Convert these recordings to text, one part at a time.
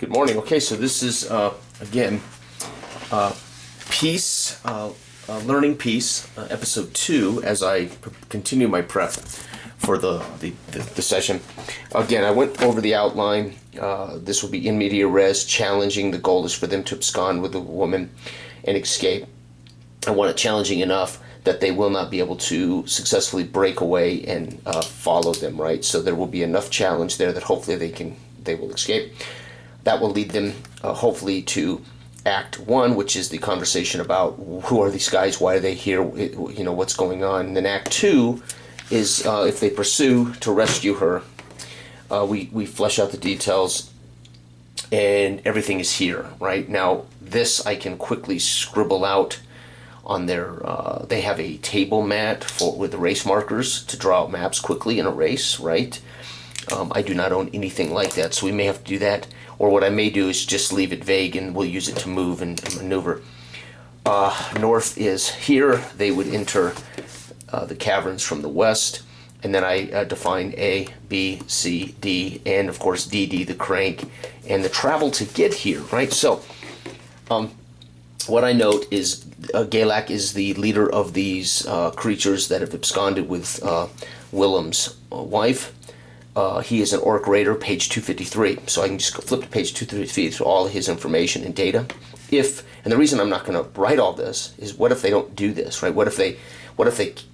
Good morning. Okay, so this is again learning piece, episode 2. As I continue my prep for the session, again I went over the outline. This will be in media res, challenging. The goal is for them to abscond with a woman and escape. I want it challenging enough that they will not be able to successfully break away and follow them. Right, so there will be enough challenge there that hopefully they will escape. That will lead them, hopefully, to Act 1, which is the conversation about who are these guys, why are they here, you know, what's going on. And then Act 2 is, if they pursue to rescue her, we flesh out the details, and everything is here, right? Now, this I can quickly scribble out on their, they have a table mat with erase markers to draw out maps quickly in a race, right? I do not own anything like that, so we may have to do that. Or what I may do is just leave it vague and we'll use it to move and maneuver. North is here. They would enter the caverns from the west. And then I define A, B, C, D, and of course DD, the crank, and the travel to get here, right? So what I note is Galak is the leader of these creatures that have absconded with Willem's wife. He is an orc raider, page 253. So I can just flip to page 253 for all of his information and data. And the reason I'm not going to write all this is, what if they don't do this, right? What if they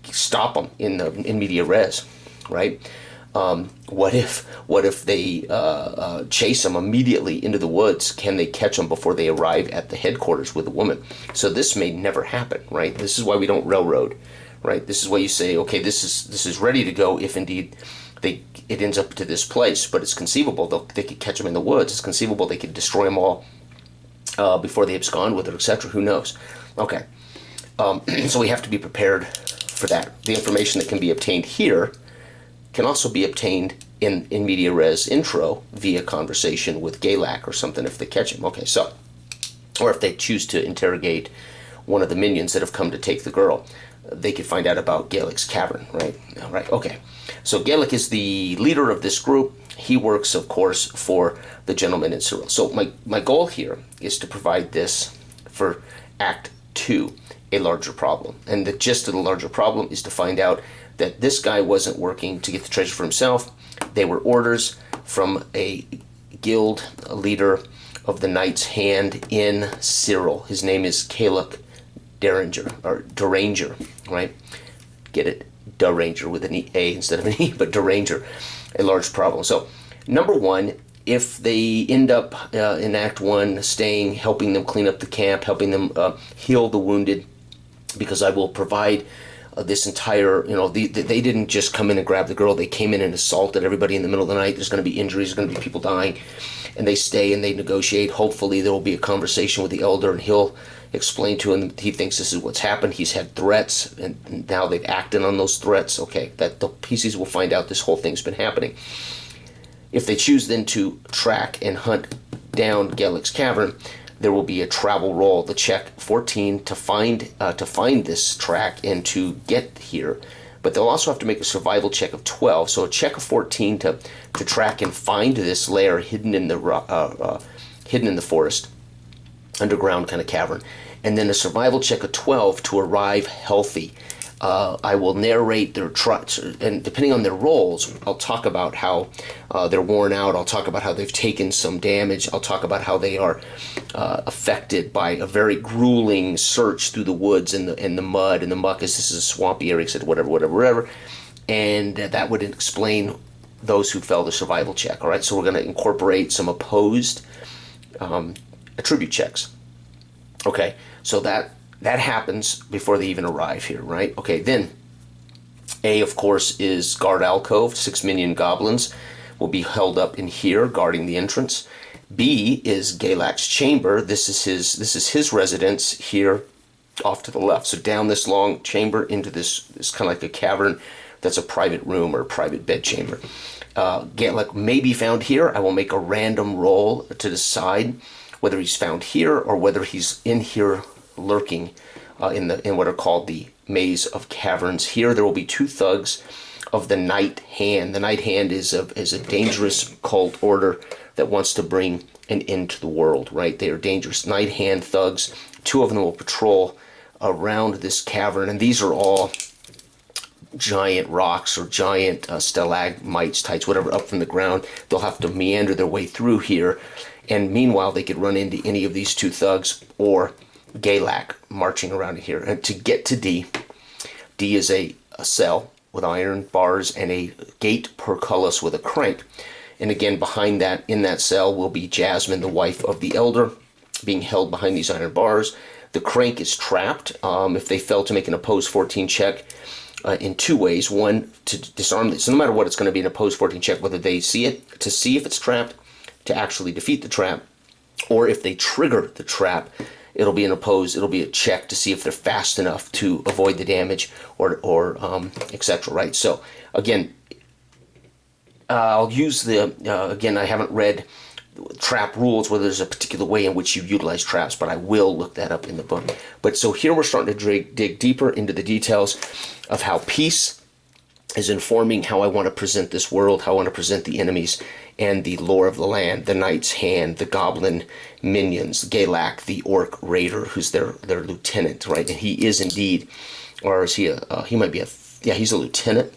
stop them in media res, right? What if they chase them immediately into the woods? Can they catch them before they arrive at the headquarters with the woman? So this may never happen, right? This is why we don't railroad, right? This is why you say, okay, this is ready to go if indeed it ends up to this place. But it's conceivable they could catch them in the woods. It's conceivable they could destroy them all before they abscond with her, etc. Who knows? Okay, so we have to be prepared for that. The information that can be obtained here can also be obtained in media res intro via conversation with Galak or something if they catch him. Okay, so, or if they choose to interrogate one of the minions that have come to take the girl, they could find out about Galak's cavern, right? Right. Okay. So Galak is the leader of this group. He works, of course, for the gentleman in Cyril. So my goal here is to provide this for Act 2, a larger problem. And the gist of the larger problem is to find out that this guy wasn't working to get the treasure for himself. They were orders from a guild leader of the Knight's Hand in Cyril. His name is Galak Deranger, right? Get it? Deranger with an A instead of an E, but Deranger, a large problem. So, number one, if they end up in Act 1 helping them clean up the camp, helping them heal the wounded, because I will provide this entire, they didn't just come in and grab the girl, they came in and assaulted everybody in the middle of the night. There's going to be injuries, there's going to be people dying, and they stay and they negotiate. Hopefully there will be a conversation with the elder and he'll explain to him he thinks this is what's happened. He's had threats and now they've acted on those threats. Okay, that the PCs will find out this whole thing's been happening. If they choose then to track and hunt down Galak's cavern, there will be a travel roll, the check 14 to find this track and to get here. But they'll also have to make a survival check of 12. So a check of 14 to track and find this lair hidden in the forest, underground kind of cavern, and then a survival check of 12 to arrive healthy. I will narrate their and depending on their roles, I'll talk about how they're worn out. I'll talk about how they've taken some damage. I'll talk about how they are affected by a very grueling search through the woods and the mud and the muck, as this is a swampy area, etc. Whatever. And that would explain those who failed the survival check. All right, so we're going to incorporate some opposed attribute checks. Okay, so that happens before they even arrive here, right? Okay, then A, of course, is guard alcove. 6 minion goblins will be held up in here guarding the entrance. B is Galak's chamber. This is his residence here off to the left. So down this long chamber into this kind of like a cavern that's a private room or a private bed chamber. Galak may be found here. I will make a random roll to decide whether he's found here or whether he's in here lurking in what are called the maze of caverns. Here there will be 2 thugs of the Night Hand. The Night Hand is a dangerous cult order that wants to bring an end to the world, right? They are dangerous night hand thugs. 2 of them will patrol around this cavern, and these are all giant rocks or giant stalagmites, tights, whatever, up from the ground. They'll have to meander their way through here, and meanwhile they could run into any of these 2 thugs or Galak marching around here. And to get to D is a cell with iron bars and a gate portcullis with a crank. And again, behind that, in that cell, will be Jasmine, the wife of the elder, being held behind these iron bars. The crank is trapped if they fail to make an opposed 14 check in 2 ways. One, to disarm it. So no matter what, it's going to be an opposed 14 check, whether they see it, to see if it's trapped, to actually defeat the trap, or if they trigger the trap, it'll be a check to see if they're fast enough to avoid the damage or etc. Right? So again, I'll use again, I haven't read trap rules, whether there's a particular way in which you utilize traps, but I will look that up in the book. But so here we're starting to dig deeper into the details of how peace is informing how I want to present this world, how I want to present the enemies, and the lore of the land, the Knight's Hand, the Goblin minions, Galak, the Orc Raider, who's their lieutenant, right? And he is indeed, or is he he might be he's a lieutenant,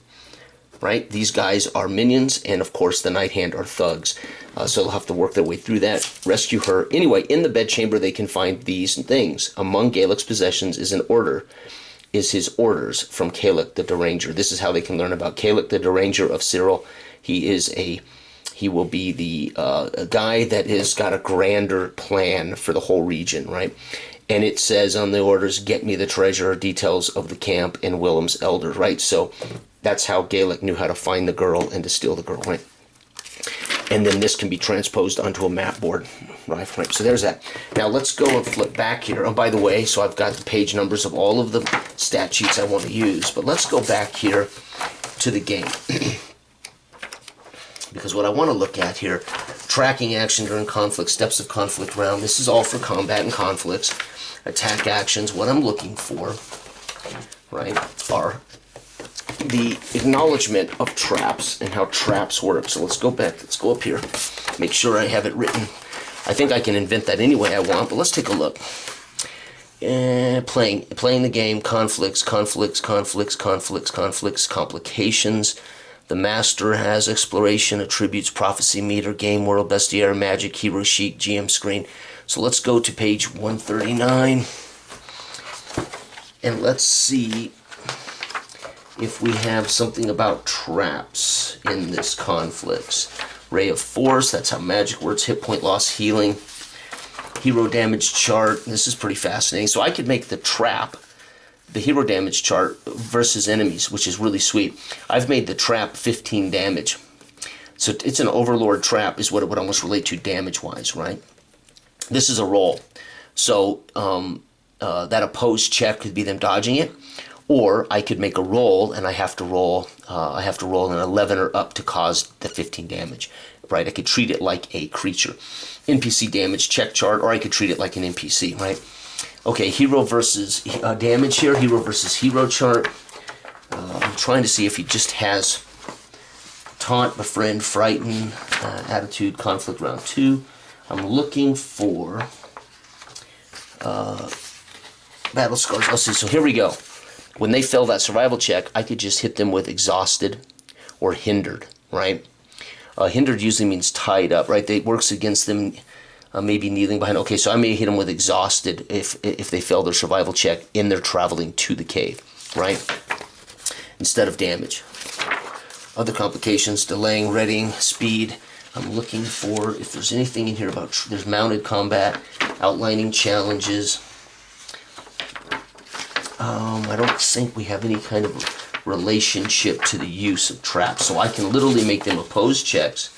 right? These guys are minions, and of course the Night Hand are thugs. So they'll have to work their way through that, rescue her. Anyway, in the bedchamber they can find these things. Among Galak's possessions is his orders from Kalek the Deranger. This is how they can learn about Kalek the Deranger of Cyril. He will be the guy that has got a grander plan for the whole region, right? And it says on the orders, get me the treasure, details of the camp, and Willem's elder, right? So that's how Galak knew how to find the girl and to steal the girl, right? And then this can be transposed onto a map board, right? So there's that. Now let's go and flip back here. Oh, by the way, so I've got the page numbers of all of the stat sheets I want to use, but let's go back here to the game. Because what I want to look at here, tracking action during conflict, steps of conflict round, this is all for combat and conflicts. Attack actions, what I'm looking for, right, are the acknowledgement of traps and how traps work. So let's go back, let's go up here, make sure I have it written. I think I can invent that any way I want, but let's take a look. Playing the game, conflicts, complications. The master has exploration, attributes, prophecy meter, game world, bestiary, magic, hero sheet, GM screen. So let's go to page 139 and let's see if we have something about traps in this conflicts. Ray of Force, that's how magic works, hit point loss, healing, hero damage chart. This is pretty fascinating. So I could make the trap, the hero damage chart versus enemies, which is really sweet. I've made the trap 15 damage. So it's an overlord trap is what it would almost relate to damage-wise, right? This is a roll. So that opposed check could be them dodging it. Or I could make a roll, and I have to roll an 11 or up to cause the 15 damage, right? I could treat it like a creature. NPC damage check chart, or I could treat it like an NPC, right? Okay, hero versus damage here, hero versus hero chart. I'm trying to see if he just has taunt, befriend, frighten, attitude, conflict round 2. I'm looking for battle scars. Let's see, so here we go. When they fail that survival check, I could just hit them with exhausted or hindered, right? Hindered usually means tied up, right? It works against them, maybe kneeling behind. Okay, so I may hit them with exhausted if they fail their survival check and they're traveling to the cave, right? Instead of damage. Other complications, delaying, readying, speed. I'm looking for if there's anything in here about, there's mounted combat, outlining challenges. I don't think we have any kind of relationship to the use of traps. So I can literally make them opposed checks,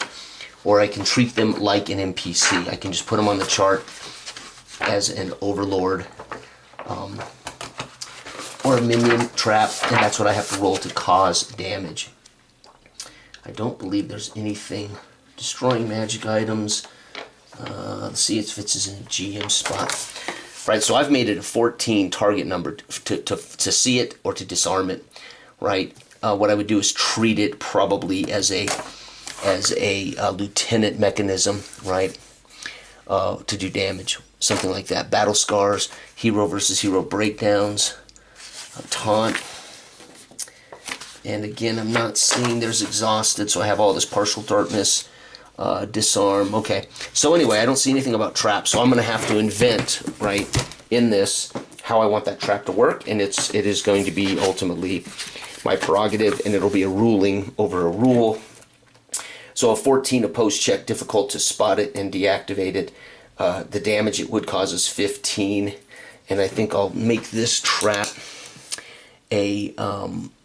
or I can treat them like an NPC. I can just put them on the chart as an overlord or a minion trap, and that's what I have to roll to cause damage. I don't believe there's anything. Destroying magic items. Let's see if it's in a GM spot. Right, so I've made it a 14 target number to see it or to disarm it, right? What I would do is treat it probably as a as a lieutenant mechanism, right, to do damage. Something like that. Battle scars, hero versus hero breakdowns, taunt. And again, I'm not seeing, there's exhausted, so I have all this partial darkness, disarm. Okay, so anyway, I don't see anything about traps, so I'm going to have to invent, right, in this, how I want that trap to work, and it is going to be ultimately my prerogative, and it'll be a ruling over a rule. So a 14 opposed check, difficult to spot it and deactivate it. The damage it would cause is 15, and I think I'll make this trap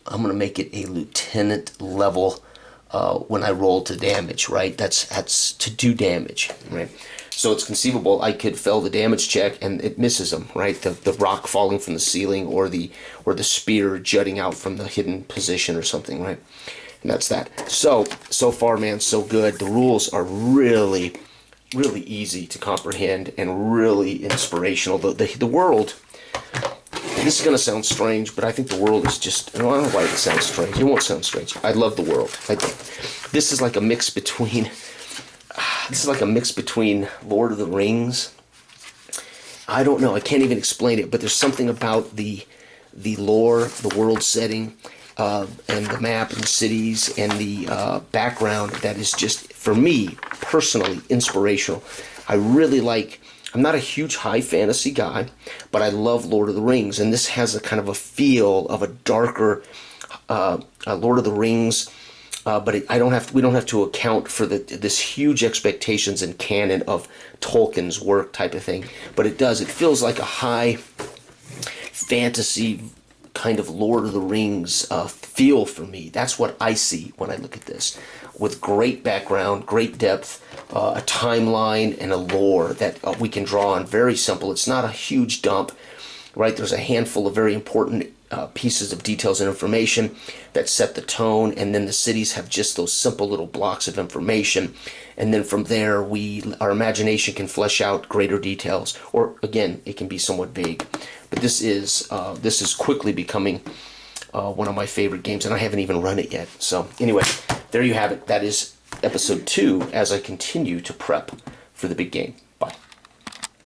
I'm going to make it a lieutenant level when I roll to damage, right? That's to do damage, right? So it's conceivable I could fail the damage check and it misses him, right? The rock falling from the ceiling, or the spear jutting out from the hidden position or something, right? And that's that. So far, man, so good. The rules are really, really easy to comprehend and really inspirational. The world, this is going to sound strange, but I think the world is just, I don't know why it sounds strange. It won't sound strange. I love the world. This is like a mix between, Lord of the Rings. I don't know. I can't even explain it, but there's something about the lore, the world setting, and the map and the cities and the background that is just, for me, personally, inspirational. I really like, I'm not a huge high fantasy guy, but I love Lord of the Rings, and this has a kind of a feel of a darker Lord of the Rings, but we don't have to account for this huge expectations and canon of Tolkien's work type of thing. But it feels like a high fantasy kind of Lord of the Rings feel for me. That's what I see when I look at this, with great background, great depth, a timeline, and a lore that we can draw on. Very simple. It's not a huge dump, right? There's a handful of very important pieces of details and information that set the tone, and then the cities have just those simple little blocks of information, and then from there our imagination can flesh out greater details, or again, it can be somewhat vague. But this is quickly becoming one of my favorite games, and I haven't even run it yet. So anyway, there you have it. That is episode 2 as I continue to prep for the big game.